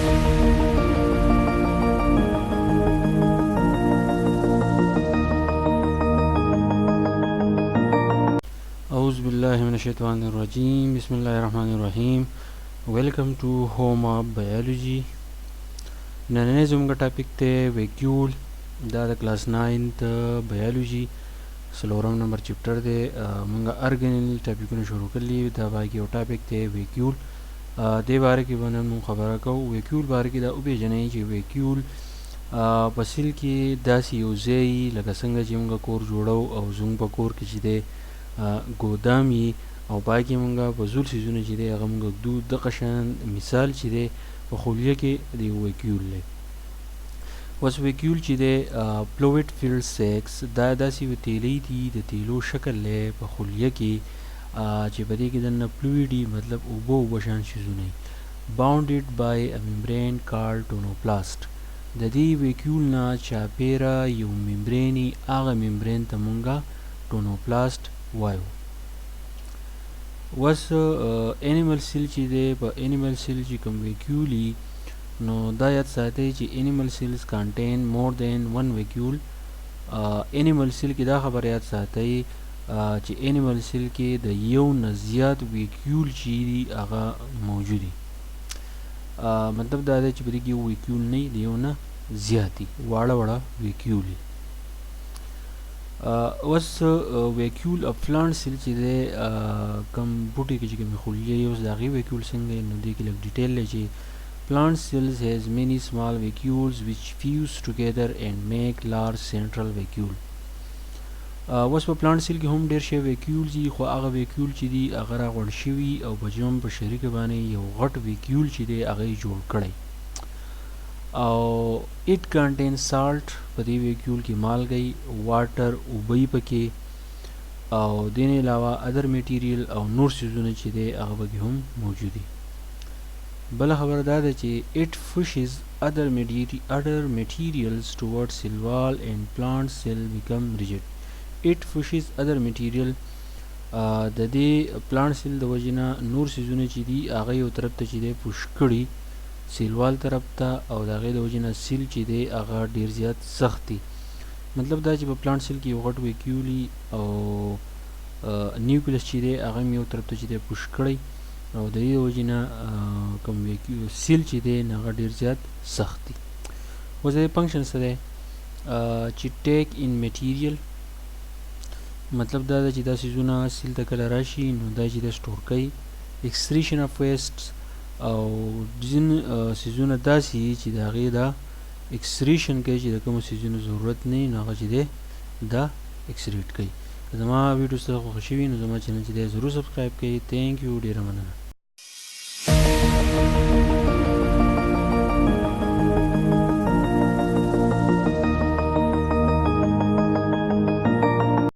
أعوذ بالله من الشيطان الرجيم بسم الله الرحمن الرحیم. ویلکم ټو هوم اپ بایولوژي. نننې زموږ ټاپک دی ویکیول. دا د کلاس 9 د بایولوژي څلورم نمبر چپټر دی. موږ ارګنل ټاپکونه شروع کړي. دا باقي یو ټاپک دی ویکیول. دې باره کې باندې موږ خبره کوو. ویکیول باره کې دا وپېژنئ چې ویکیول په سیل کې داسې یو ځای لکه څنګه چې موږ کور جوړو او زموږ په کور کې چې دی ګودام وي او پای کې موږ فضول څیزونه چې دی هغه موږ ږدو. دغه شان مثال چې دی په خولیه کې د یو ویکیول دی. اوس ویکیول چې دی فلویډ فیلډ سیکس دا داسې یوه تیلۍ دي، د تیلو شکل دی په خولیه کې چې په دې کې دننه فلویډ وي، مطلب اوبه اوبه شان څیزونه وي. باونډډ بای ا ممبرین کالډ ټونوپلاسټ. د دې ویکیول نه چاپیره یو ممبرین وي، هغه ممبرین ته موږ ټونوپلاسټ وایو. اوس انیمل سیل چې دی، په انیمل سیل چې کوم ویکیول وي نو دا یاد ساتئ چې انیمل سیلز کانټین مور دین ون ویکیول. انیمل سیل کې دا خبر یاد ساتئ چې انیمل سیل کې د یو نه زیات ویکیول چې دي هغه موجود دي. مطلب دا دی چې په دې کې یو ویکیول نه وي، د یو نه زیات دي، واړه واړه ویکیول دي. اوس ویکیول اف پلانټ سیل چې دی کوم بوټي کې چې کومې خلیې وي، اوس د هغې ویکیول څنګه دی نو دې کې لږ ډیټیل دی چې plant cells has many small vacuoles which fuse together and make large central vacuole. اوس په پلانټ سیل کې هم ډېر شی ویکیولز دي، خو هغه ویکیول چې دي هغه راغونډ شوي او په جمع په شریکه باندې یو غټ ویکیول چې دی هغه یې جوړ کړی. او اټ کنټین سالټ، په دې ویکیول کې مالګی، واټر اوبه یې پکې، او دې نه علاوه ادر میټیریل او نور څیزونه چې دی هغه پکې هم موجود دي. بله خبره دا ده چې it pushes other materials towards cell wall and plant cell become rigid. it pushes other material د دې پلانټ سیل د وجې نه نور څیزونه چې دي هغه یو طرف ته چې دی پوش کړي سیل وال طرف ته، او د هغې د وجې نه سیل چې دی هغه ډېر زیات سخت دي. مطلب دا چې په پلانټ سیل کې یو غټ ویکیول وي او نیوکلیس چې دی هغه هم یو طرف ته چې دی پوش کړی، او د دې وجې نه کوم سیل چې دی هغه ډېر زیات سخت دي. اوس د دې فنکشن څه دی چې ټیک ان میټیریل، مطلب دا ده چې دا څیزونه سیل ته کله راشي نو دا چې دی سټور کوي. ایکسکریشن اف ویسټس، او ځینې څیزونه داسې دي چې د هغې دا ایکسکریشن کوي چې د کومو څیزونو ضرورت نه وي نو هغه چې دی دا ایکسریټ کوي. که زما ویډیو ستاسو خوښ شوي نو زما چینل چې دی ضرور سبسکرایب کړئ. تھینک یو، ډېره مننه.